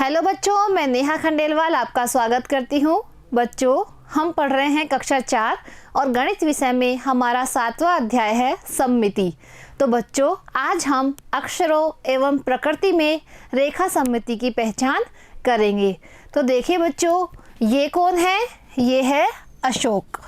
Hello बच्चों, मैं नेहा खंडेलवाल आपका स्वागत करती हूँ। बच्चों, हम पढ़ रहे हैं कक्षा 4 और गणित विषय में हमारा 7वां अध्याय है सममिति। तो बच्चों, आज हम अक्षरों एवं प्रकृति में रेखा सममिति की पहचान करेंगे। तो देखिए बच्चों, ये कौन है? ये है अशोक।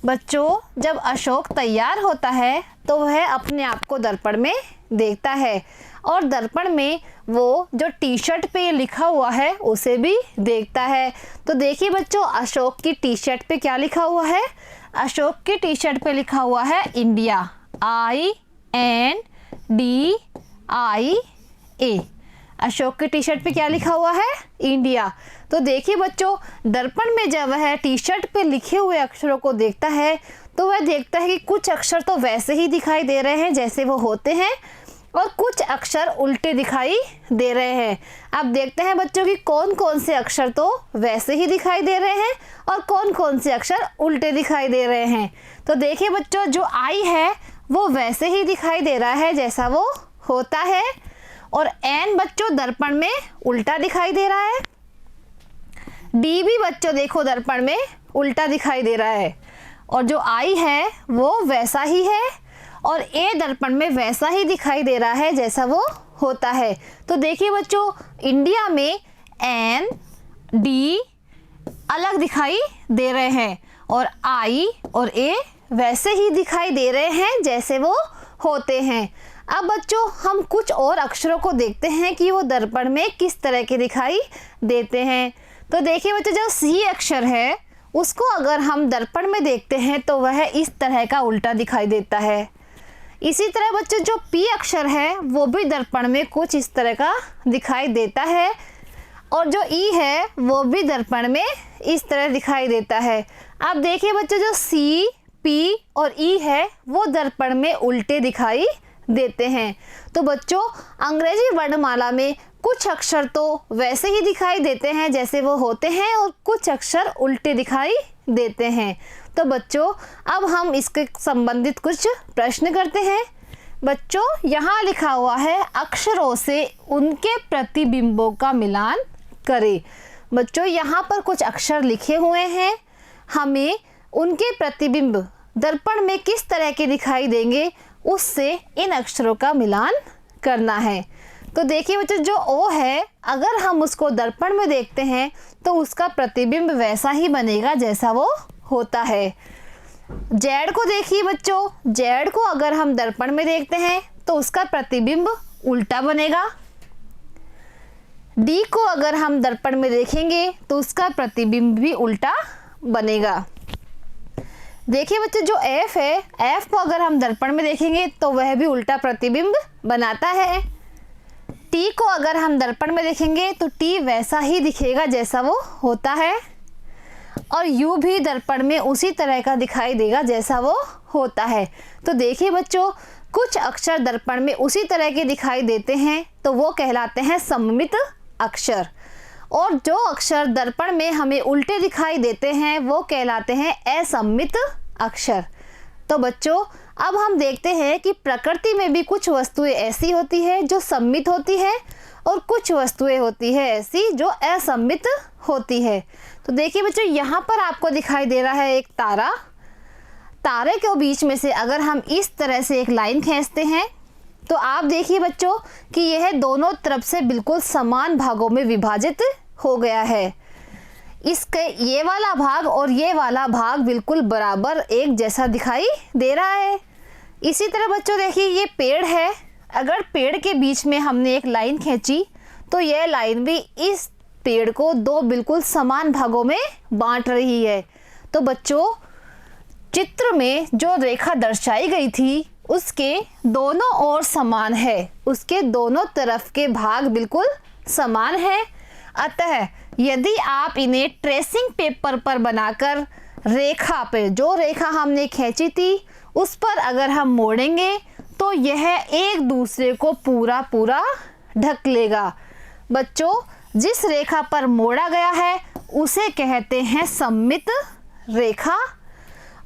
बच्चों, जब अशोक तैयार होता है तो वह अपने आप को दर्पण में देखता है और दर्पण में वो जो टी शर्ट पे लिखा हुआ है उसे भी देखता है। तो देखिए बच्चों, अशोक की टी शर्ट पे क्या लिखा हुआ है? अशोक की टी शर्ट पे लिखा हुआ है इंडिया, INDIA। अशोक की टी शर्ट पे क्या लिखा हुआ है? इंडिया। तो देखिए बच्चों, दर्पण में जब वह टी शर्ट पे लिखे हुए अक्षरों को देखता है तो वह देखता है कि कुछ अक्षर तो वैसे ही दिखाई दे रहे हैं जैसे वो होते हैं और कुछ अक्षर उल्टे दिखाई दे रहे हैं। अब देखते हैं बच्चों कि कौन कौन से अक्षर तो वैसे ही दिखाई दे रहे हैं और कौन कौन से अक्षर उल्टे दिखाई दे रहे हैं। तो देखिए बच्चों, जो I है वो वैसे ही दिखाई दे रहा है जैसा वो होता है और N बच्चों दर्पण में उल्टा दिखाई दे रहा है। D भी बच्चों देखो दर्पण में उल्टा दिखाई दे रहा है और जो I है वो वैसा ही है और A दर्पण में वैसा ही दिखाई दे रहा है जैसा वो होता है। तो देखिए बच्चों, इंडिया में N, D अलग दिखाई दे रहे हैं और I और A वैसे ही दिखाई दे रहे हैं जैसे वो होते हैं। अब बच्चों, हम कुछ और अक्षरों को देखते हैं कि वो दर्पण में किस तरह के दिखाई देते हैं। तो देखिए बच्चों, जो C अक्षर है उसको अगर हम दर्पण में देखते हैं तो वह इस तरह का उल्टा दिखाई देता है। इसी तरह बच्चों, जो P अक्षर है वो भी दर्पण में कुछ इस तरह का दिखाई देता है और जो E है वो भी दर्पण में इस तरह दिखाई देता है। अब देखिए बच्चों, जो C, P और E है वो दर्पण में उल्टे दिखाई देते हैं। तो बच्चों, अंग्रेजी वर्णमाला में कुछ अक्षर तो वैसे ही दिखाई देते हैं जैसे वो होते हैं और कुछ अक्षर उल्टे दिखाई देते हैं। तो बच्चों, अब हम इसके संबंधित कुछ प्रश्न करते हैं। बच्चों, यहाँ लिखा हुआ है अक्षरों से उनके प्रतिबिंबों का मिलान करें। बच्चों, यहाँ पर कुछ अक्षर लिखे हुए हैं, हमें उनके प्रतिबिंब दर्पण में किस तरह के दिखाई देंगे उससे इन अक्षरों का मिलान करना है। तो देखिए बच्चों, जो O है अगर हम उसको दर्पण में देखते हैं तो उसका प्रतिबिंब वैसा ही बनेगा जैसा वो होता है। Z को देखिए बच्चों, Z को अगर हम दर्पण में देखते हैं तो उसका प्रतिबिंब उल्टा बनेगा। D को अगर हम दर्पण में देखेंगे तो उसका प्रतिबिंब भी उल्टा बनेगा। देखिए बच्चों, जो F है, F को अगर हम दर्पण में देखेंगे तो वह भी उल्टा प्रतिबिंब बनाता है। T को अगर हम दर्पण में देखेंगे तो T वैसा ही दिखेगा जैसा वो होता है और U भी दर्पण में उसी तरह का दिखाई देगा जैसा वो होता है। तो देखिए बच्चों, कुछ अक्षर दर्पण में उसी तरह के दिखाई देते हैं तो वो कहलाते हैं सममित अक्षर और जो अक्षर दर्पण में हमें उल्टे दिखाई देते हैं वो कहलाते हैं असममित अक्षर। तो बच्चों, अब हम देखते हैं कि प्रकृति में भी कुछ वस्तुएं ऐसी होती है जो सममित होती है और कुछ वस्तुएं होती है ऐसी जो असममित होती है। तो देखिए बच्चों, यहाँ पर आपको दिखाई दे रहा है एक तारा। तारे के बीच में से अगर हम इस तरह से एक लाइन खींचते हैं तो आप देखिए बच्चों कि यह दोनों तरफ से बिल्कुल समान भागों में विभाजित हो गया है। इसके ये वाला भाग और ये वाला भाग बिल्कुल बराबर एक जैसा दिखाई दे रहा है। इसी तरह बच्चों देखिए, ये पेड़ है, अगर पेड़ के बीच में हमने एक लाइन खींची तो यह लाइन भी इस पेड़ को दो बिल्कुल समान भागों में बांट रही है। तो बच्चों, चित्र में जो रेखा दर्शाई गई थी उसके दोनों ओर समान है, उसके दोनों तरफ के भाग बिल्कुल समान है। अतः यदि आप इन्हें ट्रेसिंग पेपर पर बनाकर रेखा पे, जो रेखा हमने खींची थी उस पर अगर हम मोड़ेंगे तो यह एक दूसरे को पूरा पूरा ढक लेगा। बच्चों, जिस रेखा पर मोड़ा गया है उसे कहते हैं सममित रेखा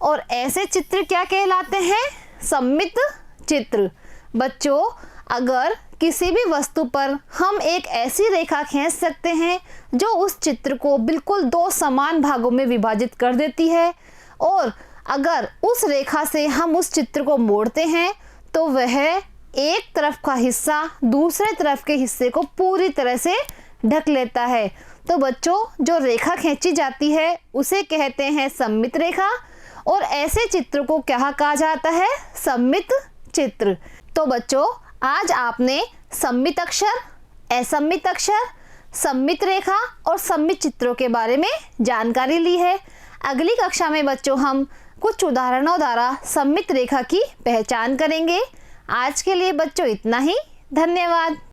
और ऐसे चित्र क्या कहलाते हैं? सममित चित्र। बच्चों, अगर किसी भी वस्तु पर हम एक ऐसी रेखा खींच सकते हैं जो उस चित्र को बिल्कुल दो समान भागों में विभाजित कर देती है, और अगर उस रेखा से हम उस चित्र को मोड़ते हैं तो वह एक तरफ का हिस्सा दूसरे तरफ के हिस्से को पूरी तरह से ढक लेता है। तो बच्चों, जो रेखा खींची जाती है उसे कहते हैं सममित रेखा, और ऐसे चित्र को क्या कहा जाता है? सममित चित्र। तो बच्चों, आज आपने सममित अक्षर, असममित अक्षर, सममित रेखा और सममित चित्रों के बारे में जानकारी ली है। अगली कक्षा में बच्चों हम कुछ उदाहरणों द्वारा सममित रेखा की पहचान करेंगे। आज के लिए बच्चों इतना ही। धन्यवाद।